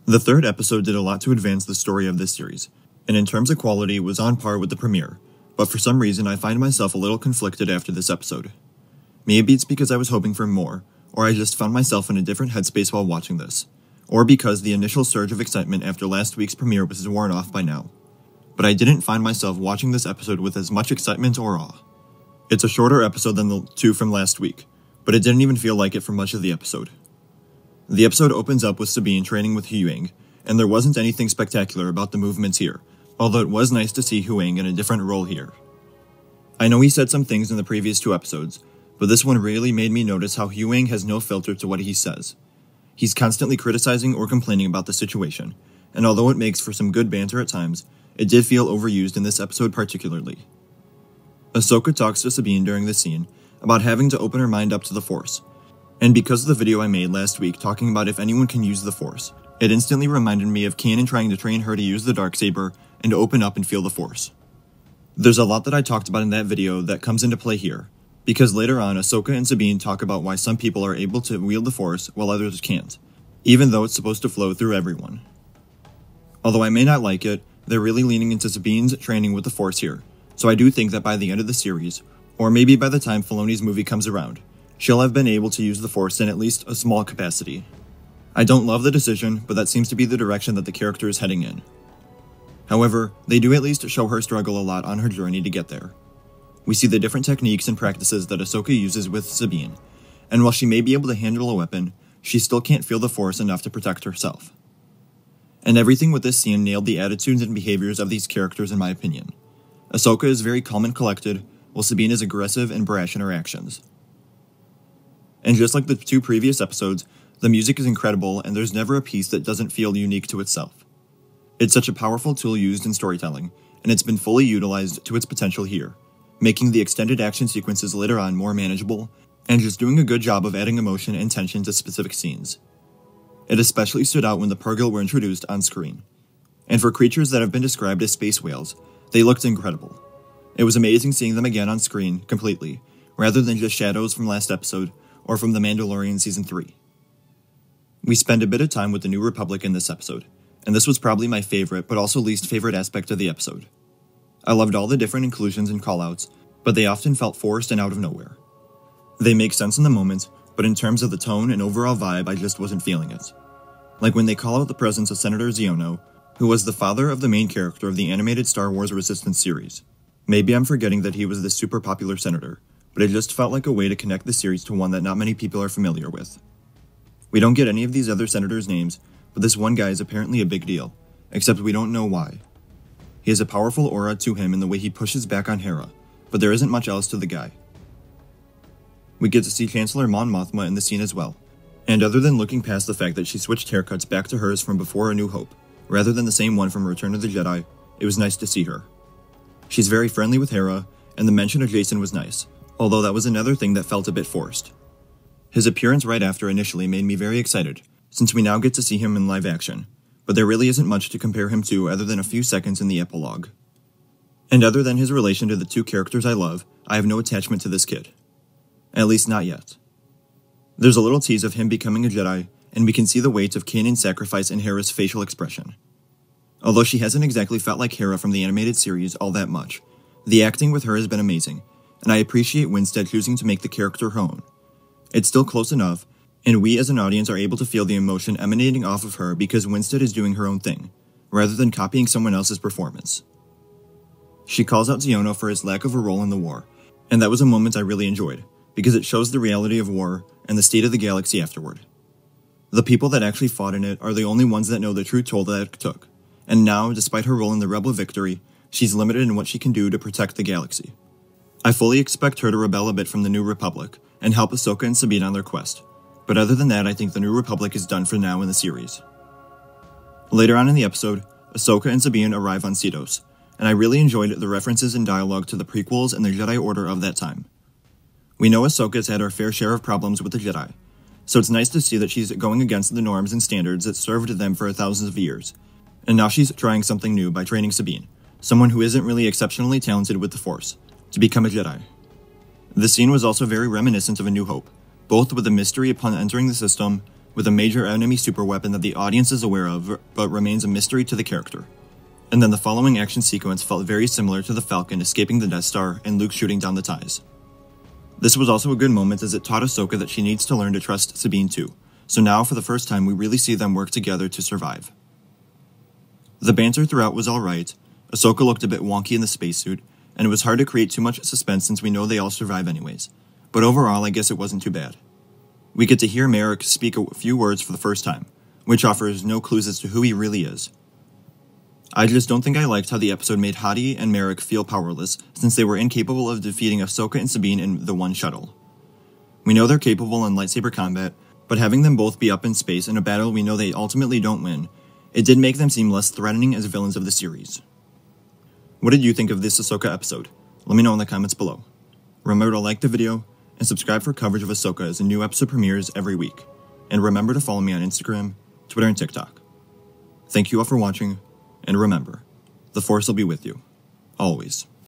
The third episode did a lot to advance the story of this series, and in terms of quality was on par with the premiere, but for some reason I find myself a little conflicted after this episode. Maybe it's because I was hoping for more, or I just found myself in a different headspace while watching this, or because the initial surge of excitement after last week's premiere was worn off by now. But I didn't find myself watching this episode with as much excitement or awe. It's a shorter episode than the two from last week, but it didn't even feel like it for much of the episode. The episode opens up with Sabine training with Huyang, and there wasn't anything spectacular about the movements here, although it was nice to see Huyang in a different role here. I know he said some things in the previous two episodes, but this one really made me notice how Huyang has no filter to what he says. He's constantly criticizing or complaining about the situation, and although it makes for some good banter at times, it did feel overused in this episode particularly. Ahsoka talks to Sabine during this scene about having to open her mind up to the Force, and because of the video I made last week talking about if anyone can use the Force, it instantly reminded me of Kanan trying to train her to use the Darksaber and to open up and feel the Force. There's a lot that I talked about in that video that comes into play here, because later on Ahsoka and Sabine talk about why some people are able to wield the Force while others can't, even though it's supposed to flow through everyone. Although I may not like it, they're really leaning into Sabine's training with the Force here, so I do think that by the end of the series, or maybe by the time Filoni's movie comes around, she'll have been able to use the Force in at least a small capacity. I don't love the decision, but that seems to be the direction that the character is heading in. However, they do at least show her struggle a lot on her journey to get there. We see the different techniques and practices that Ahsoka uses with Sabine, and while she may be able to handle a weapon, she still can't feel the Force enough to protect herself. And everything with this scene nailed the attitudes and behaviors of these characters in my opinion. Ahsoka is very calm and collected, while Sabine is aggressive and brash in her actions. And just like the two previous episodes, the music is incredible and there's never a piece that doesn't feel unique to itself. It's such a powerful tool used in storytelling, and it's been fully utilized to its potential here, making the extended action sequences later on more manageable, and just doing a good job of adding emotion and tension to specific scenes. It especially stood out when the Purrgil were introduced on screen. And for creatures that have been described as space whales, they looked incredible. It was amazing seeing them again on screen, completely, rather than just shadows from last episode, or from The Mandalorian Season 3. We spend a bit of time with the New Republic in this episode, and this was probably my favorite but also least favorite aspect of the episode. I loved all the different inclusions and callouts, but they often felt forced and out of nowhere. They make sense in the moment, but in terms of the tone and overall vibe I just wasn't feeling it. Like when they call out the presence of Senator Xiono, who was the father of the main character of the animated Star Wars Resistance series. Maybe I'm forgetting that he was this super popular senator, but it just felt like a way to connect the series to one that not many people are familiar with. We don't get any of these other senators' names, but this one guy is apparently a big deal, except we don't know why. He has a powerful aura to him in the way he pushes back on Hera, but there isn't much else to the guy. We get to see Chancellor Mon Mothma in the scene as well, and other than looking past the fact that she switched haircuts back to hers from before A New Hope, rather than the same one from Return of the Jedi, it was nice to see her. She's very friendly with Hera, and the mention of Jason was nice, although that was another thing that felt a bit forced. His appearance right after initially made me very excited, since we now get to see him in live action, but there really isn't much to compare him to other than a few seconds in the epilogue. And other than his relation to the two characters I love, I have no attachment to this kid. At least not yet. There's a little tease of him becoming a Jedi, and we can see the weight of Kanan's sacrifice in Hera's facial expression. Although she hasn't exactly felt like Hera from the animated series all that much, the acting with her has been amazing, and I appreciate Winstead choosing to make the character her own. It's still close enough, and we as an audience are able to feel the emotion emanating off of her because Winstead is doing her own thing, rather than copying someone else's performance. She calls out Xiono for his lack of a role in the war, and that was a moment I really enjoyed, because it shows the reality of war and the state of the galaxy afterward. The people that actually fought in it are the only ones that know the true toll that it took, and now, despite her role in the Rebel victory, she's limited in what she can do to protect the galaxy. I fully expect her to rebel a bit from the New Republic, and help Ahsoka and Sabine on their quest, but other than that I think the New Republic is done for now in the series. Later on in the episode, Ahsoka and Sabine arrive on Cedos, and I really enjoyed the references and dialogue to the prequels and the Jedi Order of that time. We know Ahsoka's had her fair share of problems with the Jedi, so it's nice to see that she's going against the norms and standards that served them for thousands of years, and now she's trying something new by training Sabine, someone who isn't really exceptionally talented with the Force, to become a Jedi. The scene was also very reminiscent of A New Hope, both with the mystery upon entering the system, with a major enemy superweapon that the audience is aware of but remains a mystery to the character. And then the following action sequence felt very similar to the Falcon escaping the Death Star and Luke shooting down the ties. This was also a good moment as it taught Ahsoka that she needs to learn to trust Sabine too, so now for the first time we really see them work together to survive. The banter throughout was alright, Ahsoka looked a bit wonky in the spacesuit, and it was hard to create too much suspense since we know they all survive anyways, but overall I guess it wasn't too bad. We get to hear Merrick speak a few words for the first time, which offers no clues as to who he really is. I just don't think I liked how the episode made Hadi and Merrick feel powerless, since they were incapable of defeating Ahsoka and Sabine in the one shuttle. We know they're capable in lightsaber combat, but having them both be up in space in a battle we know they ultimately don't win, it did make them seem less threatening as villains of the series. What did you think of this Ahsoka episode? Let me know in the comments below. Remember to like the video, and subscribe for coverage of Ahsoka as a new episode premieres every week. And remember to follow me on Instagram, Twitter, and TikTok. Thank you all for watching, and remember, the Force will be with you. Always.